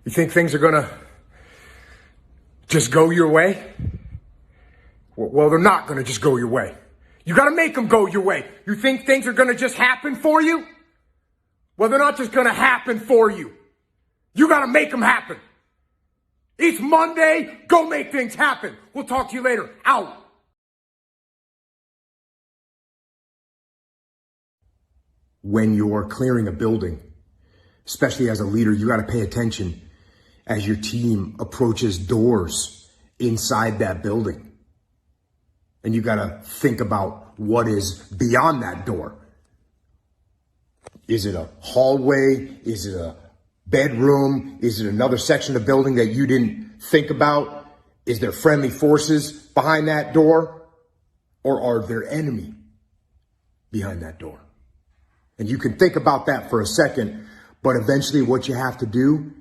You think things are gonna just go your way? Well, they're not gonna just go your way. You gotta make them go your way. You think things are gonna just happen for you? Well, they're not just gonna happen for you. You gotta make them happen. It's Monday, go make things happen. We'll talk to you later. Out. When you're clearing a building, especially as a leader, you gotta pay attention as your team approaches doors inside that building. And you gotta think about what is beyond that door. Is it a hallway? Is it a bedroom? Is it another section of the building that you didn't think about? Is there friendly forces behind that door? Or are there enemy behind that door? And you can think about that for a second, but eventually what you have to do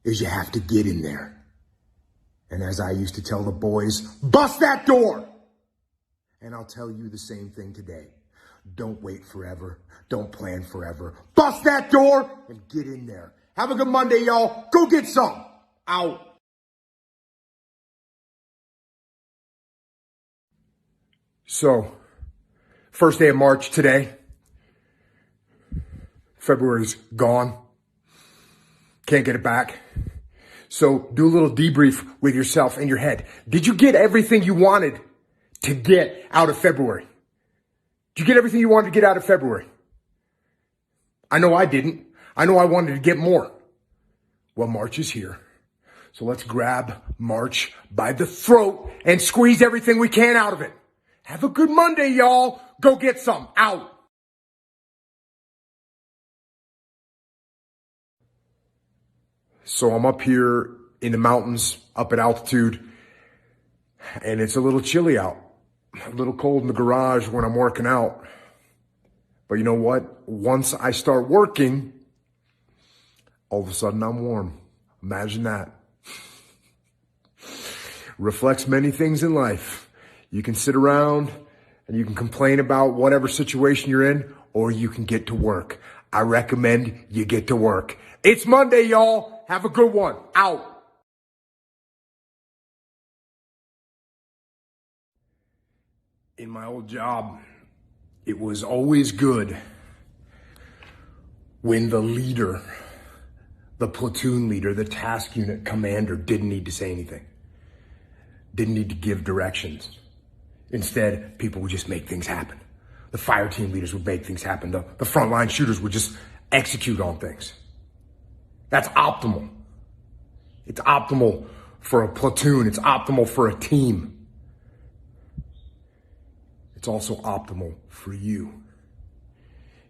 is you have to get in there. And as I used to tell the boys, bust that door! And I'll tell you the same thing today. Don't wait forever. Don't plan forever. Bust that door and get in there. Have a good Monday, y'all. Go get some. Out. So, first day of March today. February's gone. Can't get it back. So do a little debrief with yourself in your head. Did you get everything you wanted to get out of February? Did you get everything you wanted to get out of February? I know I didn't. I know I wanted to get more. Well, March is here. So let's grab March by the throat and squeeze everything we can out of it. Have a good Monday, y'all. Go get some. Out. So I'm up here in the mountains, up at altitude, and it's a little chilly out. A little cold in the garage when I'm working out. But you know what? Once I start working, all of a sudden I'm warm. Imagine that. Reflects many things in life. You can sit around and you can complain about whatever situation you're in, or you can get to work. I recommend you get to work. It's Monday, y'all. Have a good one. Out. In my old job, it was always good when the leader, the platoon leader, the task unit commander didn't need to say anything, didn't need to give directions. Instead, people would just make things happen. The fire team leaders would make things happen. The frontline shooters would just execute on things. That's optimal. It's optimal for a platoon. It's optimal for a team. It's also optimal for you.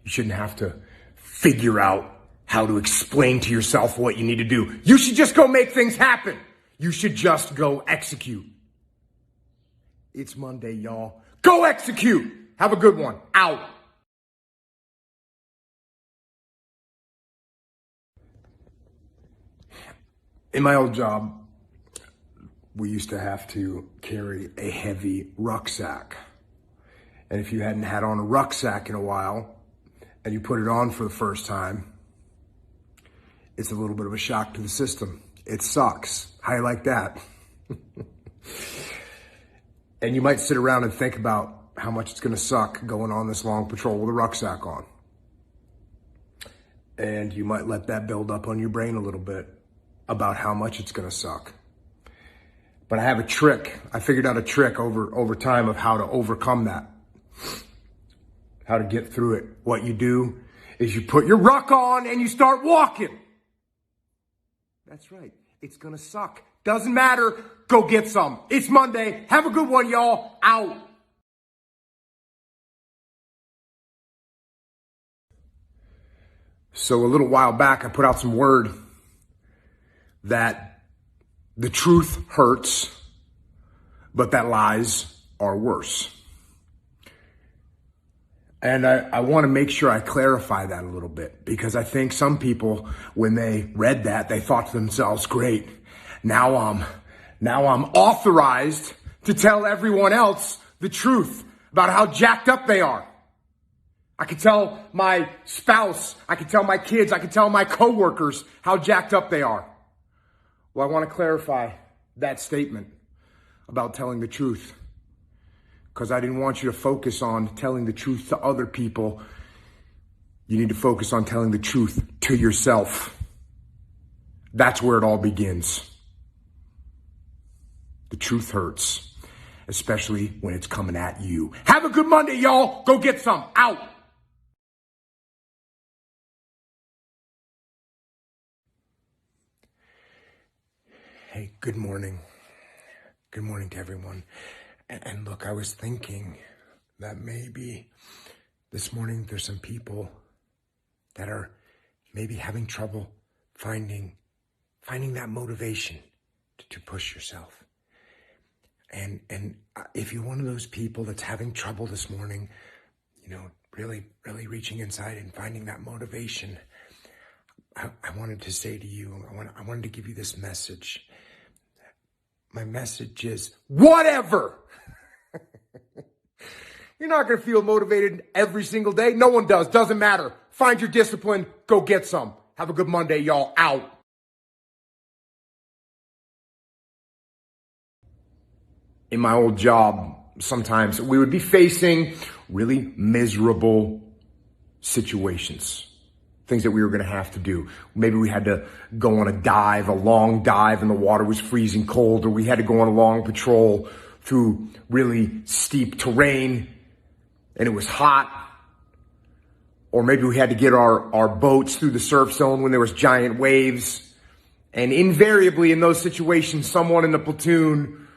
You shouldn't have to figure out how to explain to yourself what you need to do. You should just go make things happen. You should just go execute. It's Monday, y'all. Go execute. Have a good one. Out. In my old job, we used to have to carry a heavy rucksack. And if you hadn't had on a rucksack in a while, and you put it on for the first time, it's a little bit of a shock to the system. It sucks. How you like that? And you might sit around and think about how much it's gonna suck going on this long patrol with a rucksack on. And you might let that build up on your brain a little bit about how much it's gonna suck. But I have a trick. I figured out a trick over time of how to overcome that. How to get through it. What you do is you put your ruck on and you start walking. That's right. It's gonna suck. Doesn't matter. Go get some. It's Monday. Have a good one, y'all. Out. So a little while back, I put out some word that the truth hurts, but that lies are worse. And I want to make sure I clarify that a little bit, because I think some people, when they read that, they thought to themselves, great, now I'm authorized to tell everyone else the truth about how jacked up they are. I could tell my spouse, I could tell my kids, I could tell my coworkers how jacked up they are. Well, I want to clarify that statement about telling the truth, because I didn't want you to focus on telling the truth to other people. You need to focus on telling the truth to yourself. That's where it all begins. The truth hurts, especially when it's coming at you. Have a good Monday, y'all. Go get some. Out. Hey, good morning. Good morning to everyone. And look, I was thinking that maybe this morning there's some people that are maybe having trouble finding that motivation to push yourself. And if you're one of those people that's having trouble this morning, really reaching inside and finding that motivation, I wanted to say to you, I wanted to give you this message. My message is, whatever. You're not going to feel motivated every single day. No one does. Doesn't matter. Find your discipline. Go get some. Have a good Monday, y'all. Out. In my old job, sometimes we would be facing really miserable situations. Things that we were going to have to do. Maybe we had to go on a long dive, and the water was freezing cold, or we had to go on a long patrol through really steep terrain and it was hot. Or maybe we had to get our boats through the surf zone when there was giant waves. And invariably in those situations, someone in the platoon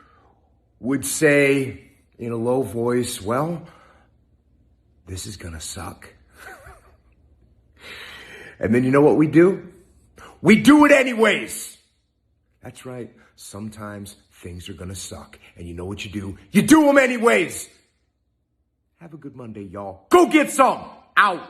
would say in a low voice, well, this is going to suck. And then you know what we do? We do it anyways. That's right. Sometimes things are going to suck. And you know what you do? You do them anyways. Have a good Monday, y'all. Go get some. Out.